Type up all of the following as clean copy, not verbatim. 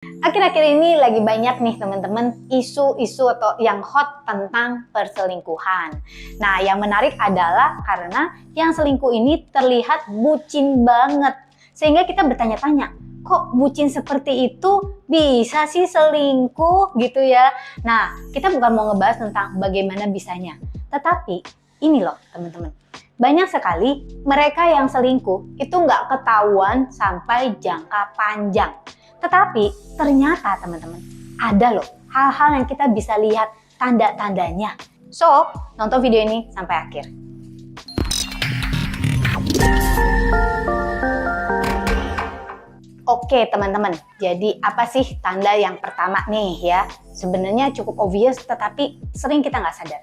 Akhir-akhir ini lagi banyak nih teman-teman isu-isu atau yang hot tentang perselingkuhan. Nah, yang menarik adalah karena yang selingkuh ini terlihat bucin banget. Sehingga kita bertanya-tanya, kok bucin seperti itu bisa sih selingkuh gitu ya? Nah, kita bukan mau ngebahas tentang bagaimana bisanya. Tetapi ini loh teman-teman, banyak sekali mereka yang selingkuh itu nggak ketahuan sampai jangka panjang. Tetapi ternyata teman-teman, ada loh hal-hal yang kita bisa lihat tanda-tandanya. So, nonton video ini sampai akhir. Oke teman-teman, jadi apa sih tanda yang pertama nih ya? Sebenarnya cukup obvious tetapi sering kita nggak sadar.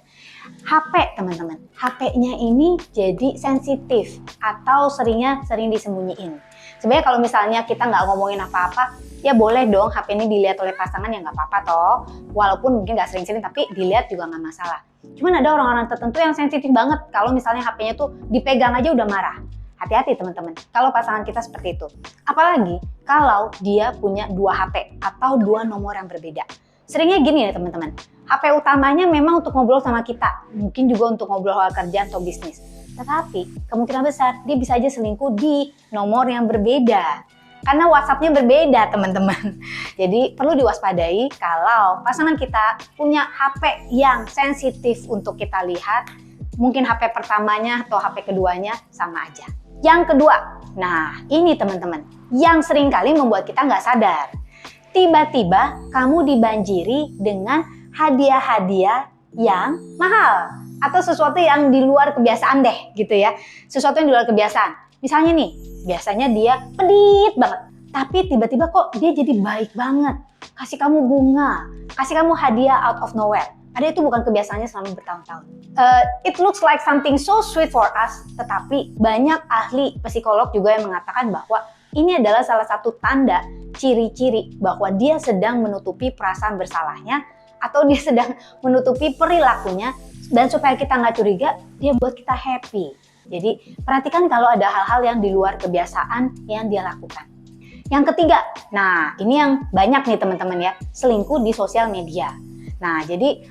HP teman-teman, HP-nya ini jadi sensitif atau sering disembunyiin. Sebenarnya kalau misalnya kita nggak ngomongin apa-apa, ya boleh dong HP ini dilihat oleh pasangan, ya nggak apa-apa toh. Walaupun mungkin nggak sering-sering tapi dilihat juga nggak masalah. Cuman ada orang-orang tertentu yang sensitif banget kalau misalnya HP-nya tuh dipegang aja udah marah. Hati-hati teman-teman, kalau pasangan kita seperti itu. Apalagi kalau dia punya dua HP atau dua nomor yang berbeda. Seringnya gini ya teman-teman, HP utamanya memang untuk ngobrol sama kita, mungkin juga untuk ngobrol soal kerjaan atau bisnis. Tetapi kemungkinan besar dia bisa aja selingkuh di nomor yang berbeda. Karena WhatsApp-nya berbeda teman-teman. Jadi perlu diwaspadai kalau pasangan kita punya HP yang sensitif untuk kita lihat. Mungkin HP pertamanya atau HP keduanya sama aja. Yang kedua, nah ini teman-teman, yang sering kali membuat kita nggak sadar. Tiba-tiba kamu dibanjiri dengan hadiah-hadiah yang mahal. Atau sesuatu yang di luar kebiasaan deh gitu ya. Sesuatu yang di luar kebiasaan. Misalnya nih, biasanya dia pedit banget. Tapi tiba-tiba kok dia jadi baik banget. Kasih kamu bunga, kasih kamu hadiah out of nowhere. Padahal itu bukan kebiasaannya selama bertahun-tahun. It looks like something so sweet for us. Tetapi banyak ahli psikolog juga yang mengatakan bahwa ini adalah salah satu tanda ciri-ciri bahwa dia sedang menutupi perasaan bersalahnya atau dia sedang menutupi perilakunya, dan supaya kita nggak curiga, dia buat kita happy. Jadi perhatikan kalau ada hal-hal yang di luar kebiasaan yang dia lakukan. Yang ketiga, nah ini yang banyak nih teman-teman ya, selingkuh di sosial media. Nah jadi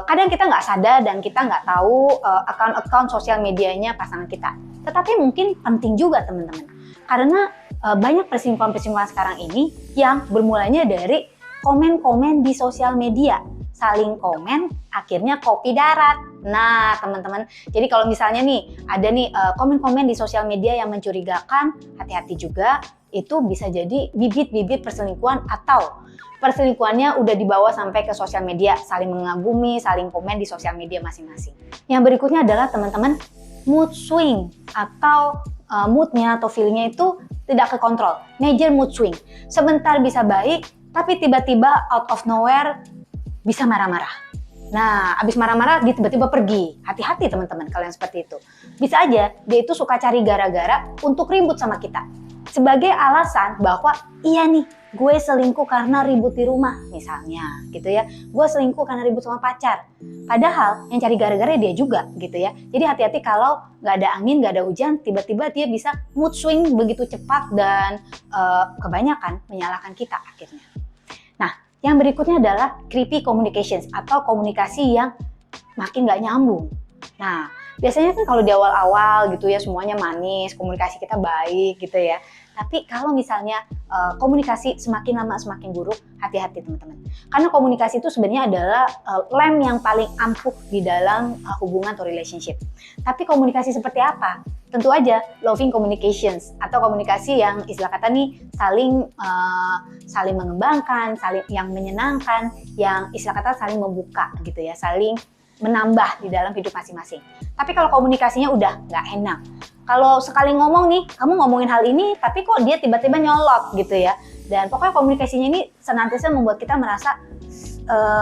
kadang kita nggak sadar dan kita nggak tahu account-account sosial medianya pasangan kita. Tetapi mungkin penting juga teman-teman, karena banyak perselingkuhan-perselingkuhan sekarang ini yang bermulanya dari komen-komen di sosial media. Saling komen, akhirnya kopi darat. Nah teman-teman, jadi kalau misalnya nih ada nih komen-komen di sosial media yang mencurigakan, hati-hati juga, itu bisa jadi bibit-bibit perselingkuhan atau perselingkuhannya udah dibawa sampai ke sosial media, saling mengagumi, saling komen di sosial media masing-masing. Yang berikutnya adalah teman-teman, mood swing atau moodnya atau feelingnya itu tidak kekontrol, major mood swing. Sebentar bisa baik, tapi tiba-tiba out of nowhere bisa marah-marah. Nah, abis marah-marah dia tiba-tiba pergi. Hati-hati teman-teman kalau yang seperti itu. Bisa aja dia itu suka cari gara-gara untuk ribut sama kita. Sebagai alasan bahwa iya nih, gue selingkuh karena ribut di rumah misalnya gitu ya. Gue selingkuh karena ribut sama pacar. Padahal yang cari gara-gara dia juga gitu ya. Jadi hati-hati kalau nggak ada angin, nggak ada hujan, tiba-tiba dia bisa mood swing begitu cepat dan kebanyakan menyalahkan kita akhirnya. Nah, yang berikutnya adalah creepy communications atau komunikasi yang makin nggak nyambung. Nah, biasanya kan kalau di awal-awal gitu ya semuanya manis, komunikasi kita baik gitu ya. Tapi kalau misalnya komunikasi semakin lama semakin buruk, hati-hati teman-teman. Karena komunikasi itu sebenarnya adalah lem yang paling ampuh di dalam hubungan atau relationship. Tapi komunikasi seperti apa? Tentu aja loving communications atau komunikasi yang istilah kata nih saling mengembangkan, saling yang menyenangkan, yang istilah kata saling membuka gitu ya, saling menambah di dalam hidup masing-masing. Tapi kalau komunikasinya udah nggak enak, kalau sekali ngomong nih, kamu ngomongin hal ini, tapi kok dia tiba-tiba nyolot gitu ya. Dan pokoknya komunikasinya ini senantiasa membuat kita merasa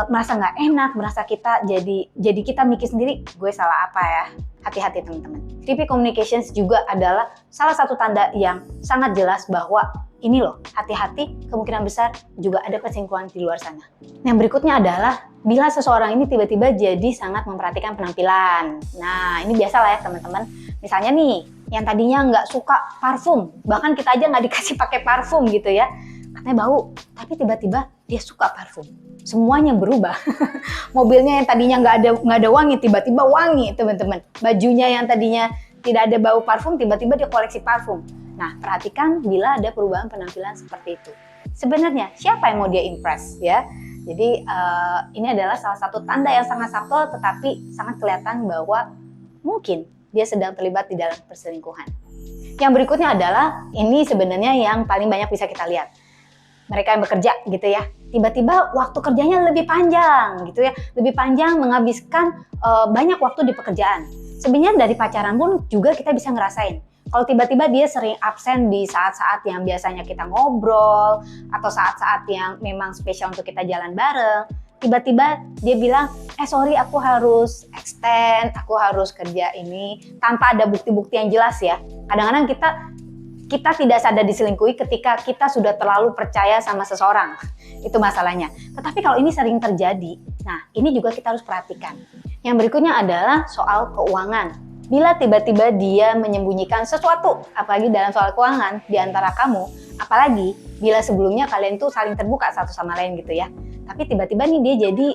nggak enak, merasa kita jadi kita mikir sendiri, gue salah apa ya? Hati-hati teman-teman. Creepy communications juga adalah salah satu tanda yang sangat jelas bahwa ini loh, hati-hati, kemungkinan besar juga ada perselingkuhan di luar sana. Yang berikutnya adalah bila seseorang ini tiba-tiba jadi sangat memperhatikan penampilan. Nah, ini biasa lah ya teman-teman. Misalnya nih, yang tadinya nggak suka parfum, bahkan kita aja nggak dikasih pakai parfum gitu ya. katanya bau, tapi tiba-tiba dia suka parfum. Semuanya berubah. Mobilnya yang tadinya nggak ada wangi, tiba-tiba wangi, teman-teman. Bajunya yang tadinya tidak ada bau parfum, tiba-tiba dia koleksi parfum. Nah, perhatikan bila ada perubahan penampilan seperti itu. Sebenarnya siapa yang mau dia impress ya? Jadi ini adalah salah satu tanda yang sangat subtle, tetapi sangat kelihatan bahwa mungkin dia sedang terlibat di dalam perselingkuhan. Yang berikutnya adalah, ini sebenarnya yang paling banyak bisa kita lihat. Mereka yang bekerja gitu ya, tiba-tiba waktu kerjanya lebih panjang gitu ya, lebih panjang, menghabiskan banyak waktu di pekerjaan. Sebenarnya dari pacaran pun juga kita bisa ngerasain. Kalau tiba-tiba dia sering absen di saat-saat yang biasanya kita ngobrol, atau saat-saat yang memang spesial untuk kita jalan bareng, tiba-tiba dia bilang, sorry aku harus extend, aku harus kerja ini, tanpa ada bukti-bukti yang jelas ya. Kadang-kadang kita tidak sadar diselingkuhi ketika kita sudah terlalu percaya sama seseorang. Itu masalahnya. Tetapi kalau ini sering terjadi, nah ini juga kita harus perhatikan. Yang berikutnya adalah soal keuangan. Bila tiba-tiba dia menyembunyikan sesuatu, apalagi dalam soal keuangan di antara kamu, apalagi bila sebelumnya kalian tuh saling terbuka satu sama lain gitu ya. Tapi tiba-tiba nih dia jadi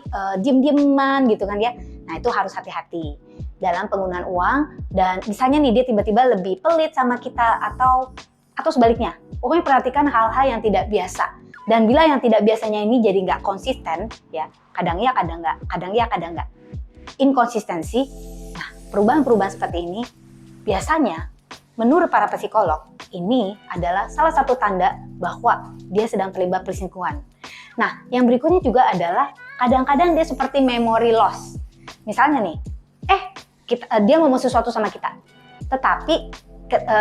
diem-dieman gitu kan ya. Nah itu harus hati-hati dalam penggunaan uang, dan misalnya nih dia tiba-tiba lebih pelit sama kita atau sebaliknya. Pokoknya perhatikan hal-hal yang tidak biasa. Dan bila yang tidak biasanya ini jadi nggak konsisten, ya kadang ya kadang nggak, kadang ya kadang nggak. Inkonsistensi, nah perubahan-perubahan seperti ini biasanya menurut para psikolog ini adalah salah satu tanda bahwa dia sedang terlibat perselingkuhan. Nah yang berikutnya juga adalah kadang-kadang dia seperti memory loss. Misalnya nih, dia ngomong sesuatu sama kita, tetapi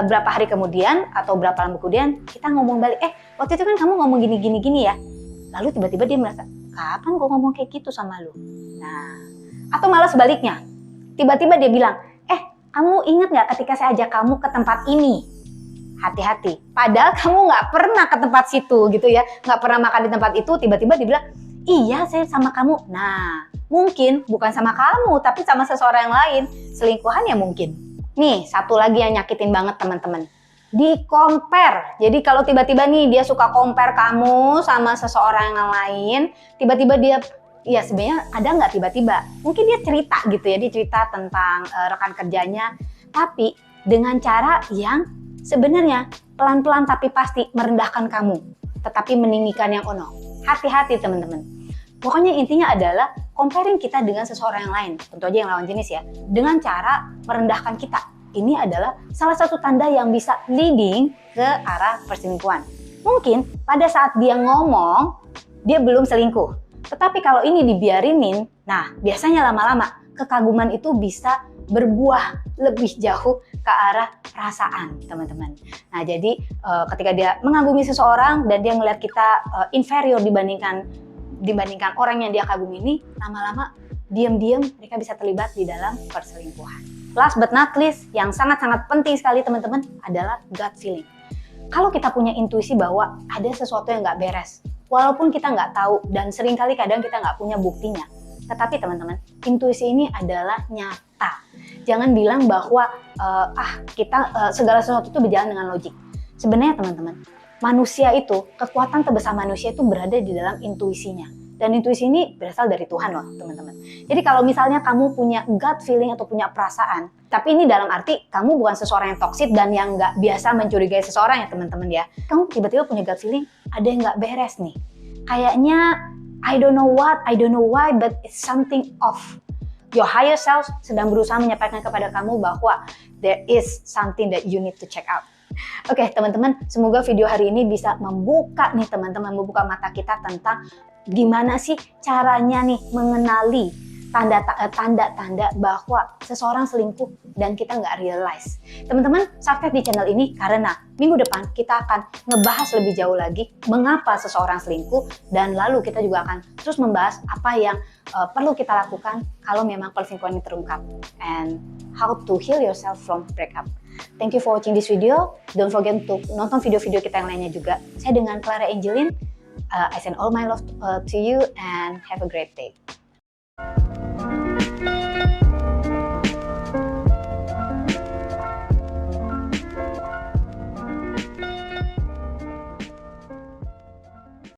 berapa hari kemudian atau berapa lama kemudian kita ngomong balik, waktu itu kan kamu ngomong gini ya. Lalu tiba-tiba dia merasa, kapan gue ngomong kayak gitu sama lu? Nah, atau malah sebaliknya, tiba-tiba dia bilang, kamu ingat nggak ketika saya ajak kamu ke tempat ini? Hati-hati, padahal kamu nggak pernah ke tempat situ gitu ya, nggak pernah makan di tempat itu, tiba-tiba dia bilang, iya saya sama kamu. Nah, mungkin bukan sama kamu, tapi sama seseorang yang lain. Selingkuhan ya mungkin. Nih, satu lagi yang nyakitin banget teman-teman. Di-compare. Jadi kalau tiba-tiba nih dia suka compare kamu sama seseorang yang lain, tiba-tiba dia, ya sebenarnya ada nggak tiba-tiba? Mungkin dia cerita gitu ya, dia cerita tentang rekan kerjanya, tapi dengan cara yang sebenarnya pelan-pelan tapi pasti merendahkan kamu, tetapi meninggikan yang ono. Hati-hati teman-teman. Pokoknya intinya adalah comparing kita dengan seseorang yang lain, tentu aja yang lawan jenis ya, dengan cara merendahkan kita. Ini adalah salah satu tanda yang bisa leading ke arah perselingkuhan. Mungkin pada saat dia ngomong, dia belum selingkuh. Tetapi kalau ini dibiarinin, nah biasanya lama-lama kekaguman itu bisa berbuah lebih jauh ke arah perasaan, teman-teman. Nah jadi ketika dia mengagumi seseorang dan dia ngelihat kita inferior dibandingkan orang yang dia kagumi ini, lama-lama diam-diam mereka bisa terlibat di dalam perselingkuhan. Last but not least, yang sangat-sangat penting sekali teman-teman adalah gut feeling. Kalau kita punya intuisi bahwa ada sesuatu yang nggak beres, walaupun kita nggak tahu dan seringkali kadang kita nggak punya buktinya, tetapi teman-teman, intuisi ini adalah nyata. Jangan bilang bahwa segala sesuatu itu berjalan dengan logik. Sebenarnya teman-teman, manusia itu, kekuatan terbesar manusia itu berada di dalam intuisinya. Dan intuisi ini berasal dari Tuhan loh teman-teman. Jadi kalau misalnya kamu punya gut feeling atau punya perasaan, tapi ini dalam arti kamu bukan seseorang yang toksik dan yang nggak biasa mencurigai seseorang ya teman-teman ya. Kamu tiba-tiba punya gut feeling, ada yang nggak beres nih. Kayaknya I don't know what, I don't know why, but it's something off. Your higher self sedang berusaha menyampaikan kepada kamu bahwa there is something that you need to check out. Oke, teman-teman, semoga video hari ini bisa membuka nih teman-teman, membuka mata kita tentang gimana sih caranya nih mengenali tanda-tanda bahwa seseorang selingkuh dan kita nggak realize. Teman-teman, subscribe di channel ini karena minggu depan kita akan ngebahas lebih jauh lagi mengapa seseorang selingkuh, dan lalu kita juga akan terus membahas apa yang perlu kita lakukan kalau memang perselingkuhan ini terungkap, and how to heal yourself from breakup. Thank you for watching this video. Don't forget untuk nonton video-video kita yang lainnya juga. Saya dengan Clara Angeline. I send all my love to you and have a great day.